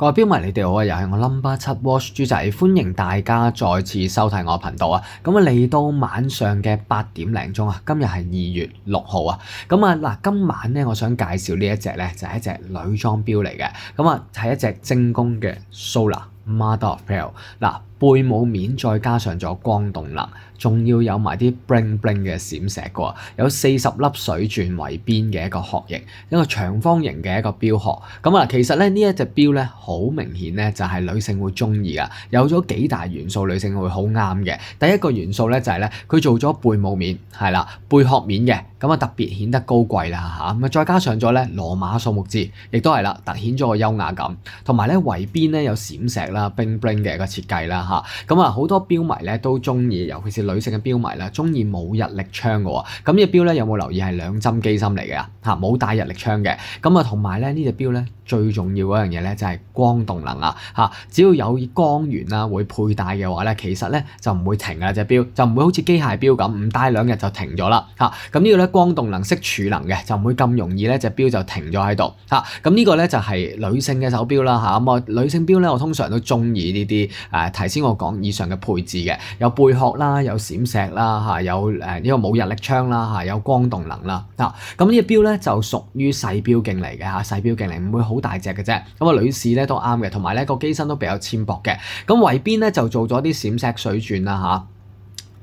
各位標迷，你哋好啊！又係我 Number 7 Watch 豬仔，歡迎大家再次收睇我頻道啊！咁啊嚟到晚上嘅8點零鐘啊，今日係2月6號啊！咁啊嗱，今晚咧我想介紹呢一隻咧就係一隻女裝標嚟嘅，咁啊係一隻精工嘅 Solar Mother of Pearl 嗱。背帽面再加上咗光動能，仲要有埋啲 bling bling 嘅閃石嘅喎，有40粒水鑽圍邊嘅一個殼型，一個長方形嘅一個標殼。咁啊，其實咧呢一隻標咧好明顯咧就係女性會中意噶，有咗幾大元素女性會好啱嘅。第一個元素咧就係咧佢做咗背帽面，係啦，貝殼面嘅，咁啊特別顯得高貴啦嚇。咁啊再加上咗咧羅馬數目字，亦都係啦，突顯咗個優雅感，同埋咧圍邊咧有閃石啦 bling bling 嘅一個設計啦。咁啊，好多標迷咧都中意，尤其是女性嘅標迷啦，中意冇日曆槍嘅喎。咁呢隻標咧有冇留意係2針機芯嚟嘅嚇？冇帶日曆槍嘅。咁啊，同埋咧呢隻標咧最重要嗰樣嘢咧就係光動能啊嚇！只要有光源啦，會佩戴嘅話咧，其實咧就唔會停嘅隻標，就唔會好似機械標咁唔戴2日就停咗啦嚇。咁呢個咧光動能識儲能嘅，就唔會咁容易咧隻標就停咗喺度嚇。咁呢個咧就係女性嘅手標啦嚇。咁啊女性標咧我通常都中意呢啲頭先我講以上嘅配置嘅，有貝殼啦，有閃石啦嚇，有呢個冇日曆槍啦嚇，有光動能啦嚇。咁呢隻標咧就屬於細標徑嚟嘅嚇，細標徑嚟唔會好大隻嘅啫。咁啊女士咧都啱嘅，同埋咧個機身都比較纖薄嘅。咁圍邊咧就做咗啲閃石水鑽啦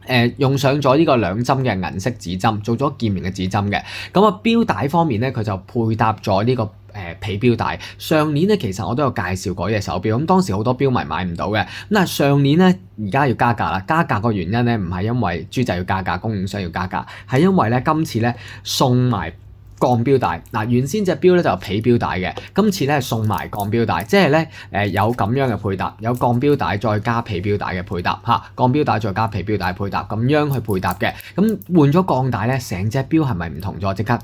嚇。用上咗呢個2針嘅銀色指針，做咗鍵面嘅指針嘅。咁啊標帶方面咧，佢就配搭咗呢個皮標帶。上年咧其實我都有介紹過呢隻手錶，咁當時好多標迷買唔到嘅。咁但係上年咧而家要加價啦，加價個原因咧唔係因為豬仔要加價，供應商要加價，係因為咧今次咧送埋鋼標帶嗱，原先隻標咧就係皮標帶嘅，今次咧送埋鋼標帶，即係咧有咁樣嘅配搭，有鋼標帶再加皮標帶嘅配搭嚇，鋼標帶再加皮標帶配搭，咁樣去配搭嘅。咁換咗鋼帶咧，成隻標係咪唔同咗？即刻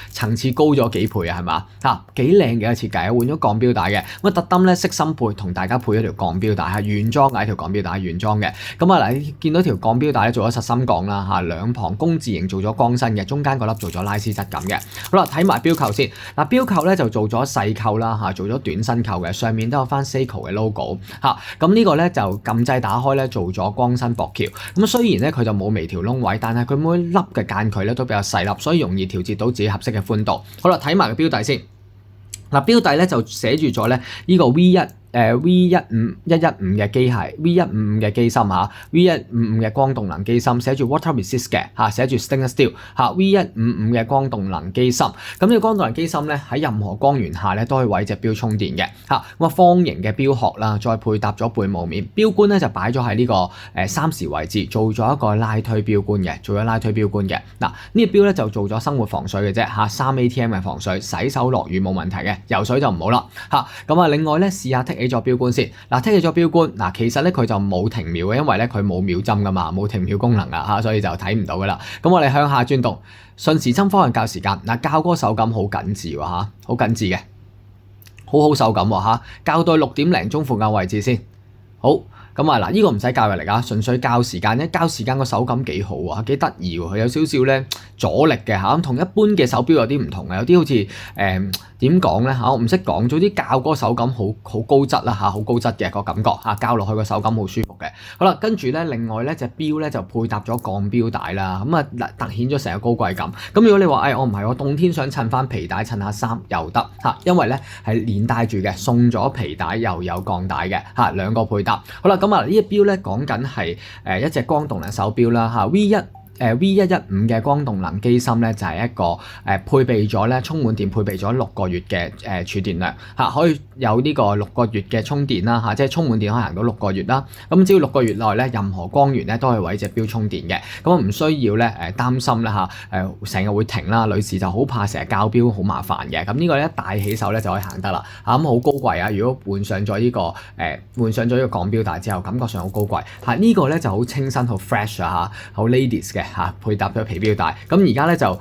層次高咗幾倍啊？係嘛嚇？幾靚嘅設計啊！換咗鋼標帶嘅，咁特登咧悉心配同大家配咗條鋼標帶，係原裝嘅，條鋼標帶係原裝嘅。咁啊嗱，你見到條鋼標帶咧做咗實心鋼啦嚇，兩旁工字形做咗光身嘅，中間嗰粒做咗拉絲質感嘅。好啦，睇埋標扣先。嗱，標扣咧就做咗細扣啦嚇，做咗短身扣嘅，上面都有翻 Seiko 嘅 logo 嚇。咁呢個咧就撳掣打開咧做咗光身薄橋。咁雖然咧佢就冇微調窿位，但係佢每粒嘅間距咧都比較細粒，所以容易調節到自己合適嘅寬度。好啦，睇埋個標底先。嗱，標底咧就寫住咗咧呢個 V15115嘅機械 V155嘅機芯嚇 V155嘅光動能機芯，寫住 water resist 嘅嚇，寫住 stainless steel 嚇 V155嘅光動能機芯。咁呢個光動能機芯咧喺任何光源下咧都可以為隻標充電嘅嚇。咁啊方形嘅標殼啦，再配搭咗背帽面，標冠咧就擺咗喺呢個3時位置，做咗一個拉推標冠嘅，做咗拉推標冠嘅。嗱呢個標咧就做咗生活防水嘅啫嚇，3 ATM 嘅防水，洗手落雨冇問題嘅，游水就唔好啦嚇。咁啊另外咧試下剔起咗標冠先，嗱剔起咗標冠，嗱其實咧佢就冇停秒嘅，因為咧佢冇秒針噶嘛，冇停秒功能啊嚇，所以就睇唔到噶啦。咁我哋向下轉動，順時針方向校時間，嗱校嗰個手感好緊緻喎嚇，好緊緻嘅，好手感喎嚇，校到6點零鐘附近位置先，好。咁啊嗱，呢個唔使校入嚟啊，純粹校時間咧，校時間個手感幾好啊，幾得意喎，佢有少少咧阻力嘅嚇，咁同一般嘅手錶有啲唔同嘅，有啲好似點講咧嚇，我唔識講，總之校嗰個手感好高質啦嚇，好高質嘅個感覺嚇，校落去個手感好舒服嘅。好啦，跟住咧，另外咧隻錶咧就配搭咗鋼錶帶啦，咁啊突顯咗成個高貴感。咁如果你話我唔係我冬天想襯翻皮帶襯下衫又得嚇，因為咧係連帶住嘅，送咗皮帶又有鋼帶嘅嚇，兩個配搭。好啦。咁啊，呢隻錶咧講緊係一隻光動能手錶啦嚇 V115嘅光動能機芯咧就係一個配備咗咧充滿電，配備咗6個月嘅儲電量嚇，可以有呢個6個月嘅充電啦嚇，即係充滿電可以行到6個月啦。咁只要6個月內咧任何光源咧都係為隻錶充電嘅，咁唔需要咧擔心啦嚇成日會停啦。女士就好怕成日校錶好麻煩嘅，咁呢個咧帶起手咧就可以行得啦嚇，咁好高貴啊！如果換上咗呢個鋼錶帶之後，感覺上好高貴嚇。呢個咧就好清新好 fresh 啊嚇，好 ladies 嘅。配搭咗皮錶帶，咁而家咧就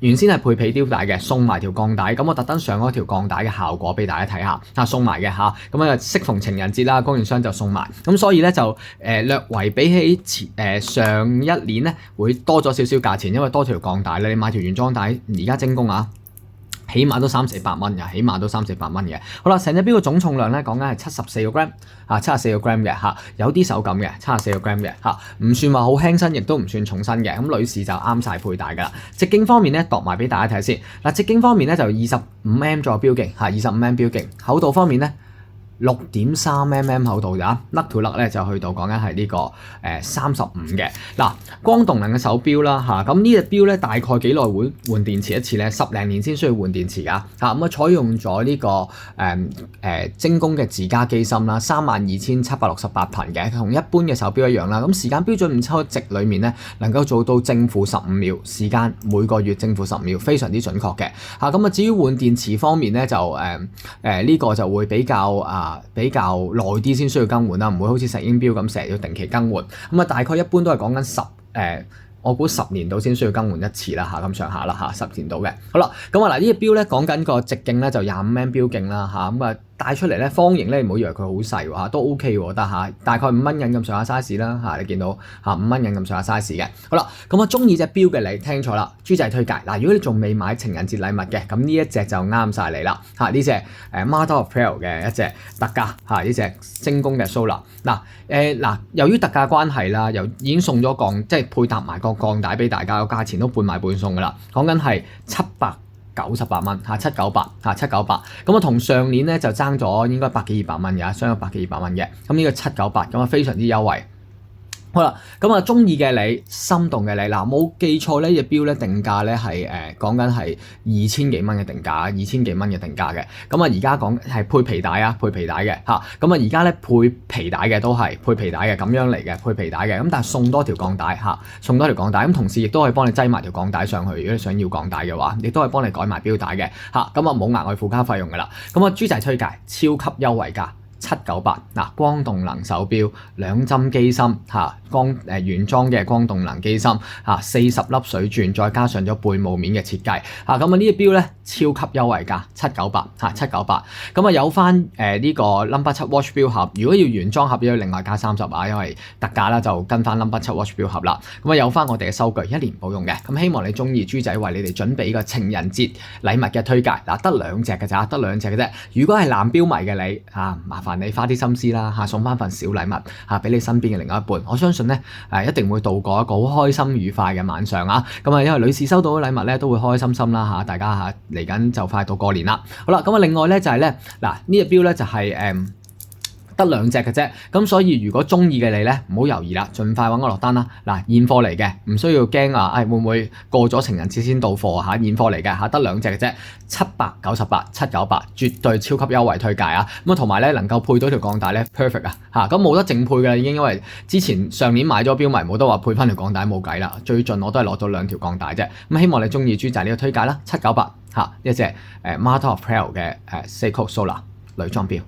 原先係配皮錶帶嘅，送埋條鋼帶，咁我特登上嗰條鋼帶嘅效果俾大家睇下，送埋嘅嚇，咁啊適逢情人節啦，供應商就送埋，咁所以咧就略為比起上一年咧會多咗少少價錢，因為多條鋼帶咧，你買條原裝帶而家精工啊。起碼都300-400蚊嘅，起碼都300-400蚊嘅。好啦，成隻錶嘅總重量咧講緊係74個 gram 74個 gram 嘅嚇，有啲手感嘅74個 gram 嘅嚇，唔算話好輕身，亦都唔算重身嘅。咁女士就啱晒佩戴㗎啦。直徑方面咧，度埋俾大家睇先。嗱，直徑方面咧就25mm 左右錶徑嚇，25mm 錶徑。厚度方面咧，6.3mm 厚度咋，甩條甩咧就去到講緊係呢個35嘅。嗱，光動能嘅手錶啦嚇，咁呢隻錶咧大概幾耐會換電池一次咧？10零年先需要換電池㗎嚇。咁採用咗呢個精工嘅自家機芯啦，32,768頻嘅，同一般嘅手錶一樣啦。咁時間標準誤差值裡面咧，能夠做到正負15秒，時間每個月正負15秒，非常之準確嘅嚇。咁至於換電池方面咧，就呢個就會比較耐啲先需要更換啦，唔會好似石英錶咁成日要定期更換。大概一般都係講緊我估10年度先需要更換一次啦嚇，咁上下啦嚇，10年度嘅。好啦，咁嗱呢隻錶咧講緊個直徑咧就25mm錶徑啦嚇，咁帶出嚟咧方形咧，唔好以為佢好細喎，都 OK 喎，得嚇，大概5蚊銀咁上下 size 啦嚇，你見到嚇5蚊銀咁上下 size 嘅。好啦，咁我中意隻錶嘅你聽錯啦，豬仔推介嗱，如果你仲未買情人節禮物嘅，咁呢一隻就啱晒你啦嚇，呢隻Mother of Pearl 嘅一隻特價嚇，呢隻精工嘅 Solar 嗱由於特價關係啦，又已經送咗即係配搭埋個鋼帶俾大家，個價錢都半賣半送噶啦，講緊係798蚊嚇，798嚇，798咁同上年咧就爭咗應該100幾200蚊嘅，相咗100幾200蚊嘅，咁呢個798咁非常之優惠。好啦，咁中意嘅你，心動嘅你，嗱冇記錯呢隻錶咧定價咧係講緊係2000幾蚊嘅定價，2000幾蚊嘅定價嘅。咁而家講係配皮帶啊，配皮帶嘅嚇。咁而家咧配皮帶嘅都係配皮帶嘅咁樣嚟嘅，配皮帶嘅。咁但係送多條鋼帶嚇，送多條鋼帶。咁同時亦都可以幫你擠埋條鋼帶上去，如果你想要鋼帶嘅話，亦都可以幫你改埋錶帶嘅嚇。咁冇額外附加費用噶啦。咁豬仔推介超級優惠價。798嗱，光動能手錶2針機芯嚇，原裝嘅光動能機芯嚇，40粒水鑽，再加上咗背霧面嘅設計嚇，咁呢隻錶咧超級優惠價798嚇，798咁有翻呢個 Number 7 Watch 錶盒，如果要原裝盒要另外加30啊，因為特價啦就跟翻 Number 7 Watch 錶盒啦。咁有翻我哋嘅收據1年保用嘅，咁希望你中意豬仔為你哋準備個情人節禮物嘅推介嗱，得2隻嘅咋，得2隻嘅啫。如果係男錶迷嘅你麻煩你花啲心思啦嚇，送翻份小禮物嚇俾你身邊嘅另外一半，我相信咧一定會度過一個好開心愉快嘅晚上啊！咁因為女士收到嘅禮物咧都會開開心心啦嚇，大家嚇嚟緊就快到過年啦。好啦，咁另外咧就係咧嗱呢隻錶咧就係得2隻嘅啫，咁所以如果中意嘅你咧，唔好猶豫啦，盡快揾我落單啦。嗱，現貨嚟嘅，唔需要驚會唔會過咗情人節先到貨嚇？現貨嚟嘅嚇，得2隻嘅啫，798、798，絕對超級優惠推介啊！咁同埋咧能夠配到條鋼帶咧 perfect 啊嚇，咁冇得淨配㗎啦已經，因為之前上年買咗錶迷冇得話配翻條鋼帶冇計啦，最盡我都係攞到2條鋼帶啫。咁希望你中意豬仔呢個推介啦，798嚇一隻Mother of Pearl 嘅Seiko Solar 女裝錶。